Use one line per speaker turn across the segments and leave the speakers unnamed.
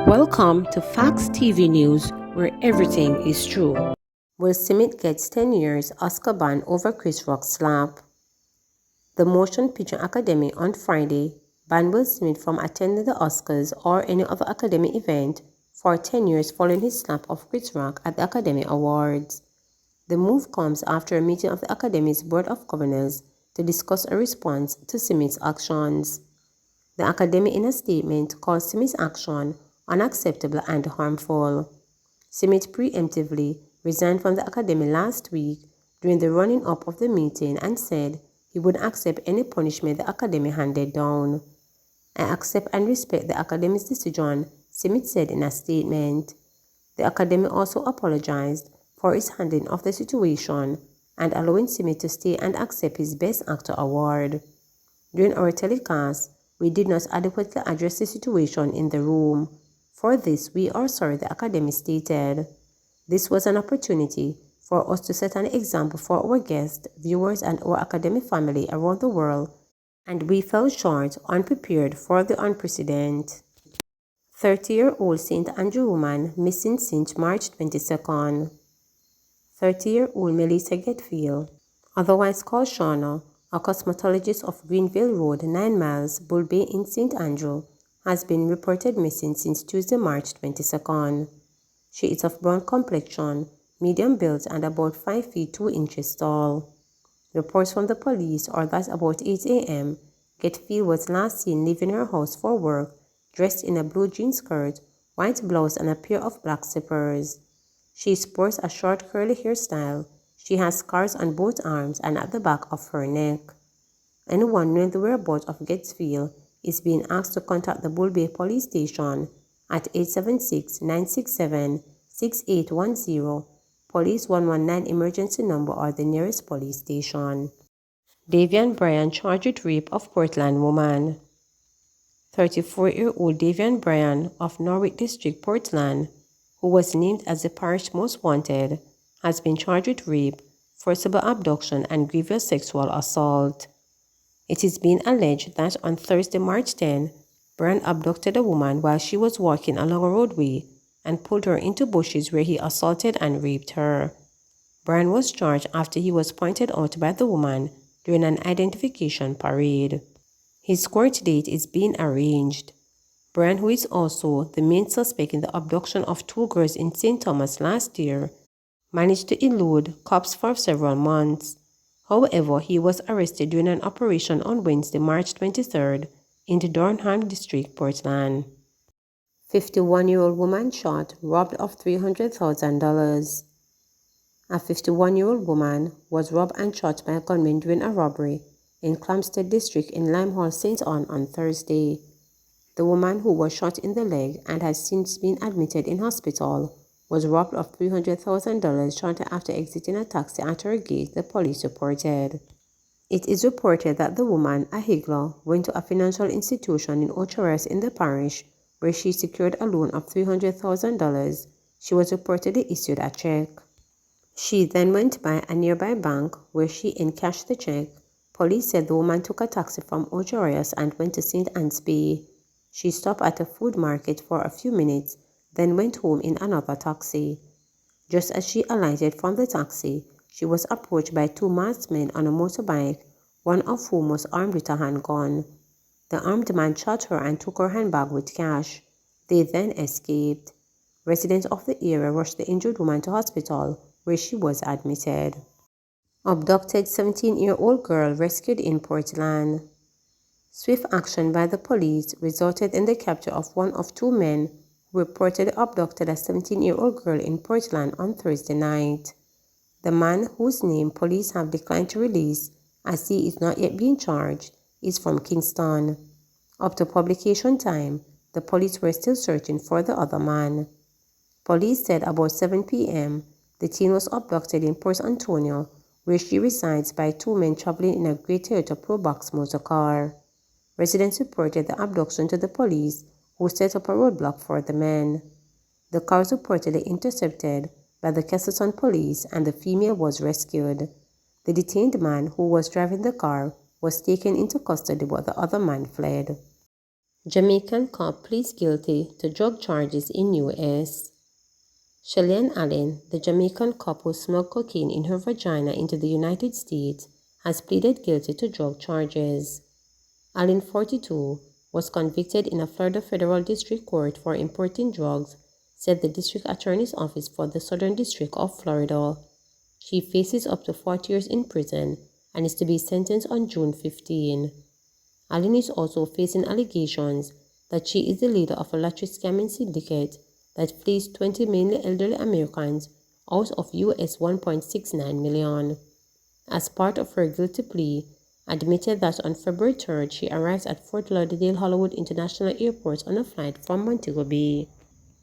Welcome to Facts TV News, where everything is true. Will Smith gets 10 years Oscar ban over Chris Rock's slap? The Motion Picture Academy on Friday banned Will Smith from attending the Oscars or any other academy event for 10 years following his slap of Chris Rock at the Academy Awards. The move comes after a meeting of the Academy's Board of Governors to discuss a response to Smith's actions. The Academy, in a statement, called Smith's action unacceptable and harmful. Smith preemptively resigned from the Academy last week during the running up of the meeting and said he would accept any punishment the Academy handed down. "I accept and respect the Academy's decision," Smith said in a statement. The Academy also apologized for its handling of the situation and allowing Smith to stay and accept his Best Actor award. "During our telecast, we did not adequately address the situation in the room. For this, we are sorry," the Academy stated. "This was an opportunity for us to set an example for our guests, viewers, and our Academy family around the world, and we fell short, unprepared for the unprecedented." 30-year-old St. Andrew woman missing since March 22nd. 30-year-old Melissa Getfield, otherwise called Shauna, a cosmetologist of Greenville Road, 9 miles, Bull Bay in St. Andrew, has been reported missing since Tuesday, March 22nd. She is of brown complexion, medium build, and about 5 feet 2 inches tall. Reports from the police are that about 8 a.m., Getfield was last seen leaving her house for work, dressed in a blue jean skirt, white blouse, and a pair of black slippers. She sports a short curly hairstyle. She has scars on both arms and at the back of her neck. Anyone knowing the whereabouts of Getfield is being asked to contact the Bull Bay Police Station at 876-967-6810, Police 119 emergency number, or the nearest police station. Davian Bryan charged with rape of Portland woman. 34-year-old Davian Bryan of Norwich District, Portland, who was named as the parish most wanted, has been charged with rape, forcible abduction, and grievous sexual assault. It is being alleged that on Thursday, March 10, Bryan abducted a woman while she was walking along a roadway and pulled her into bushes where he assaulted and raped her. Bryan was charged after he was pointed out by the woman during an identification parade. His court date is being arranged. Bryan, who is also the main suspect in the abduction of 2 girls in St. Thomas last year, managed to elude cops for several months. However, he was arrested during an operation on Wednesday, March 23rd, in the Durham District, Portland. 51-year-old woman shot, robbed of $300,000. A 51-year-old woman was robbed and shot by a gunman during a robbery in Clamstead District in Limehall, St. Ann on Thursday. The woman, who was shot in the leg and has since been admitted in hospital, was robbed of $300,000 shortly after exiting a taxi at her gate, the police reported. It is reported that the woman, a higgler, went to a financial institution in Ocharas in the parish where she secured a loan of $300,000. She was reportedly issued a check. She then went by a nearby bank where she encashed the check. Police said the woman took a taxi from Ocharas and went to St. Anne's Bay. She stopped at a food market for a few minutes, then went home in another taxi. Just as she alighted from the taxi, she was approached by 2 masked men on a motorbike, one of whom was armed with a handgun. The armed man shot her and took her handbag with cash. They then escaped. Residents of the area rushed the injured woman to hospital, where she was admitted. Abducted 17-year-old girl rescued in Portland. Swift action by the police resulted in the capture of one of 2 men who reportedly abducted a 17-year-old girl in Portland on Thursday night. The man, whose name police have declined to release as he is not yet being charged, is from Kingston. Up to publication time, the police were still searching for the other man. Police said about 7 p.m., the teen was abducted in Port Antonio, where she resides, by 2 men traveling in a Great Toyota Probox motor car. Residents reported the abduction to the police, who set up a roadblock for the men. The car was reportedly intercepted by the Castleton police and the female was rescued. The detained man, who was driving the car, was taken into custody, but the other man fled. Jamaican cop pleads guilty to drug charges in U.S. Shelly Allen, the Jamaican cop who smuggled cocaine in her vagina into the United States, has pleaded guilty to drug charges. Allen, 42, was convicted in a Florida federal district court for importing drugs, said the district attorney's office for the Southern District of Florida. She faces up to 40 years in prison and is to be sentenced on June 15. Allen is also facing allegations that she is the leader of a lottery scamming syndicate that fleeced 20 mainly elderly Americans out of US $1.69 million. As part of her guilty plea, admitted that on February 3rd she arrived at Fort Lauderdale Hollywood International Airport on a flight from Montego Bay.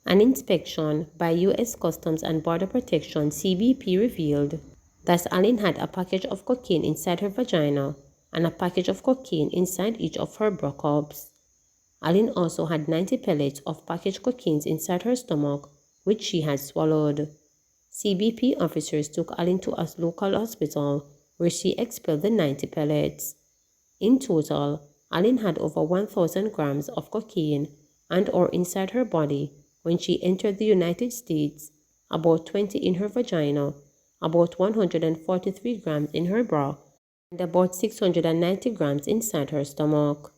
An inspection by U.S. Customs and Border Protection (CBP) revealed that Allen had a package of cocaine inside her vagina and a package of cocaine inside each of her bra cups. Allen also had 90 pellets of packaged cocaine inside her stomach, which she had swallowed. CBP officers took Allen to a local hospital where she expelled the 90 pellets. In total, Allen had over 1,000 grams of cocaine and/or inside her body when she entered the United States, about 20 in her vagina, about 143 grams in her bra, and about 690 grams inside her stomach.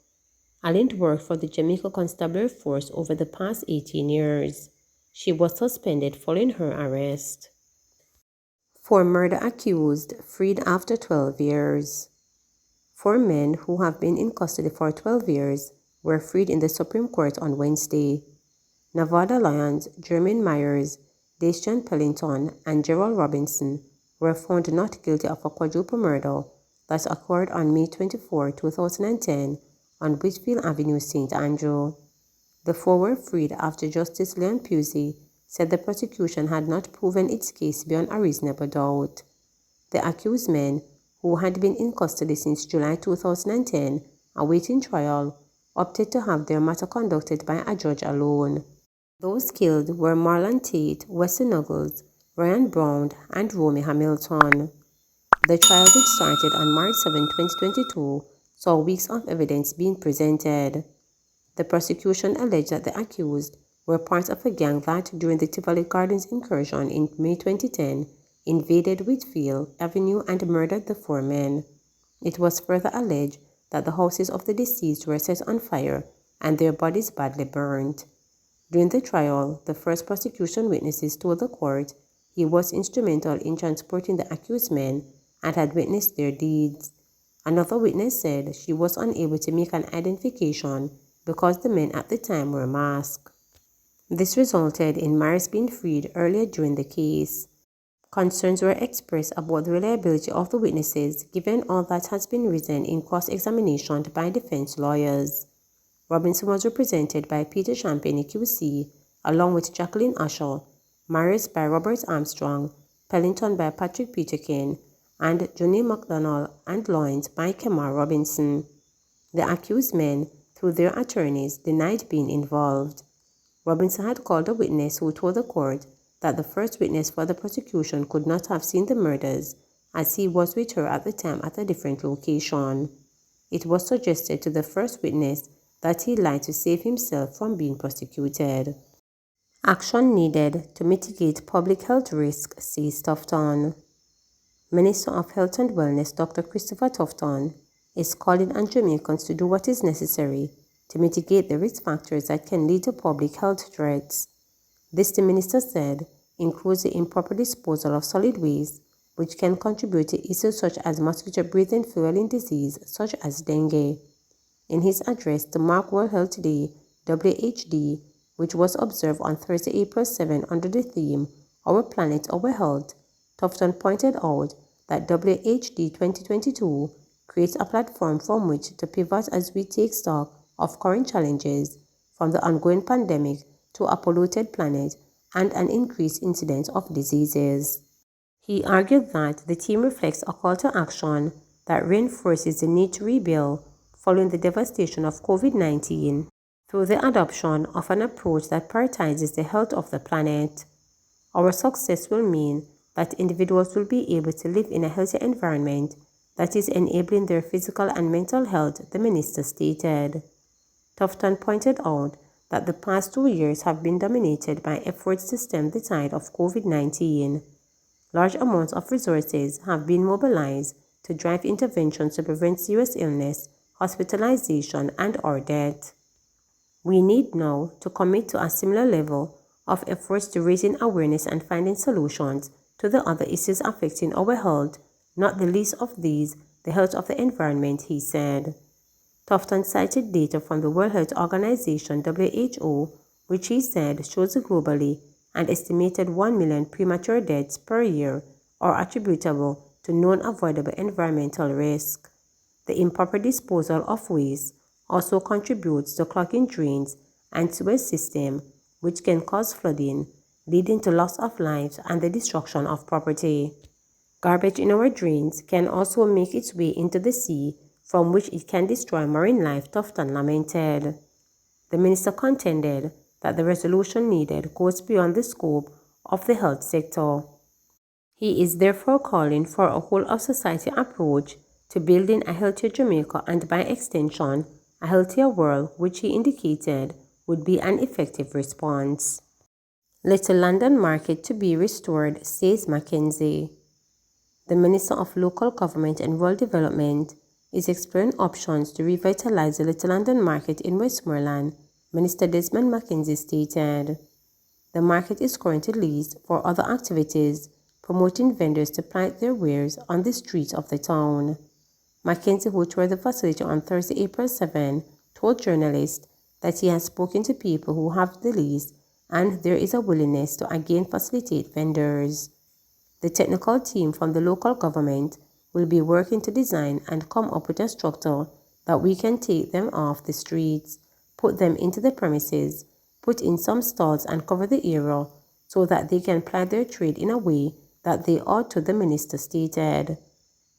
Allen worked for the Jamaica Constabulary Force over the past 18 years. She was suspended following her arrest. 4 murder accused freed after 12 years. 4 men who have been in custody for 12 years were freed in the Supreme Court on Wednesday. Nevada Lions Jermaine Myers, Dacian Pellington, and Gerald Robinson were found not guilty of a quadruple murder that occurred on May 24, 2010 on Whitfield Avenue, St. Andrew. The 4 were freed after Justice Leon Pusey said the prosecution had not proven its case beyond a reasonable doubt. The accused men, who had been in custody since July 2010, awaiting trial, opted to have their matter conducted by a judge alone. Those killed were Marlon Tate, Wesley Nuggles, Ryan Brown, and Romy Hamilton. The trial, which started on March 7, 2022, saw weeks of evidence being presented. The prosecution alleged that the accused were part of a gang that, during the Tivoli Gardens incursion in May 2010, invaded Whitfield Avenue and murdered the 4 men. It was further alleged that the houses of the deceased were set on fire and their bodies badly burnt. During the trial, the first prosecution witnesses told the court he was instrumental in transporting the accused men and had witnessed their deeds. Another witness said she was unable to make an identification because the men at the time were masked. This resulted in Myers being freed earlier during the case. Concerns were expressed about the reliability of the witnesses given all that has been written in cross-examination by defense lawyers. Robinson was represented by Peter Champagne QC, along with Jacqueline Usher, Myers by Robert Armstrong, Pellington by Patrick Peterkin, and Johnny McDonald and Lawrence by Kemar Robinson. The accused men, through their attorneys, denied being involved. Robinson had called a witness who told the court that the first witness for the prosecution could not have seen the murders as he was with her at the time at a different location. It was suggested to the first witness that he lied to save himself from being prosecuted. Action needed to mitigate public health risks, says Tufton. Minister of Health and Wellness Dr. Christopher Tufton is calling on Jamaicans to do what is necessary to mitigate the risk factors that can lead to public health threats. This, the minister said, includes the improper disposal of solid waste, which can contribute to issues such as mosquito-breathing fueling disease such as dengue. In his address to mark World Health Day, WHD, which was observed on Thursday, April 7 under the theme, Our Planet, Our Health, Tufton pointed out that WHD 2022 creates a platform from which to pivot as we take stock of current challenges, from the ongoing pandemic to a polluted planet and an increased incidence of diseases. He argued that the theme reflects a call to action that reinforces the need to rebuild following the devastation of COVID-19 through the adoption of an approach that prioritizes the health of the planet. Our success will mean that individuals will be able to live in a healthy environment that is enabling their physical and mental health, the minister stated. Tufton pointed out that the past 2 years have been dominated by efforts to stem the tide of COVID-19. Large amounts of resources have been mobilized to drive interventions to prevent serious illness, hospitalization, and/or death. We need now to commit to a similar level of efforts to raising awareness and finding solutions to the other issues affecting our health, not the least of these, the health of the environment, he said. Tufton cited data from the World Health Organization (WHO), which he said shows globally an estimated 1 million premature deaths per year are attributable to non-avoidable environmental risk. The improper disposal of waste also contributes to clogging drains and sewage systems, which can cause flooding, leading to loss of lives and the destruction of property. Garbage in our drains can also make its way into the sea, from which it can destroy marine life, Tufton lamented. The minister contended that the resolution needed goes beyond the scope of the health sector. He is therefore calling for a whole-of-society approach to building a healthier Jamaica and, by extension, a healthier world, which he indicated would be an effective response. Little London Market to be restored, says Mackenzie. The Minister of Local Government and Rural Development is exploring options to revitalize the Little London Market in Westmoreland, Minister Desmond Mackenzie stated. The market is currently leased for other activities, promoting vendors to plant their wares on the streets of the town. Mackenzie, who toured the facility on Thursday, April 7, told journalists that he has spoken to people who have the lease and there is a willingness to again facilitate vendors. The technical team from the local government will be working to design and come up with a structure that we can take them off the streets, put them into the premises, put in some stalls and cover the area so that they can ply their trade in a way that they ought to, the minister stated.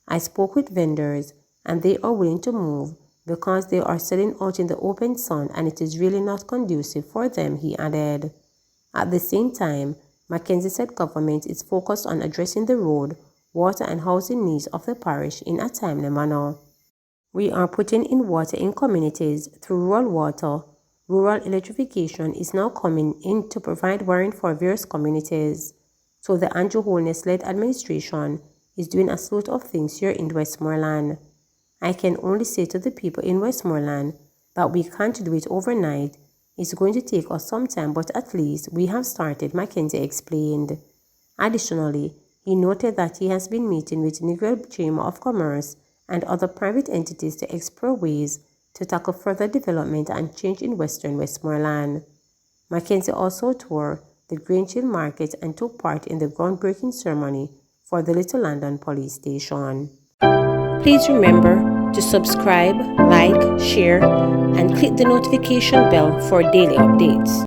I spoke with vendors and they are willing to move because they are selling out in the open sun and it is really not conducive for them, he added. At the same time, Mackenzie said government is focused on addressing the road, water and housing needs of the parish in a timely manner. We are putting in water in communities through rural water. Rural electrification is now coming in to provide wiring for various communities. So the Andrew Holness-led administration is doing a sort of things here in Westmoreland. I can only say to the people in Westmoreland that we can't do it overnight. It's going to take us some time, but at least we have started, Mackenzie explained. Additionally, he noted that he has been meeting with Negro Chamber of Commerce and other private entities to explore ways to tackle further development and change in Western Westmoreland. Mackenzie also toured the Grangehill Market and took part in the groundbreaking ceremony for the Little London Police Station. Please remember to subscribe, like, share, and click the notification bell for daily updates.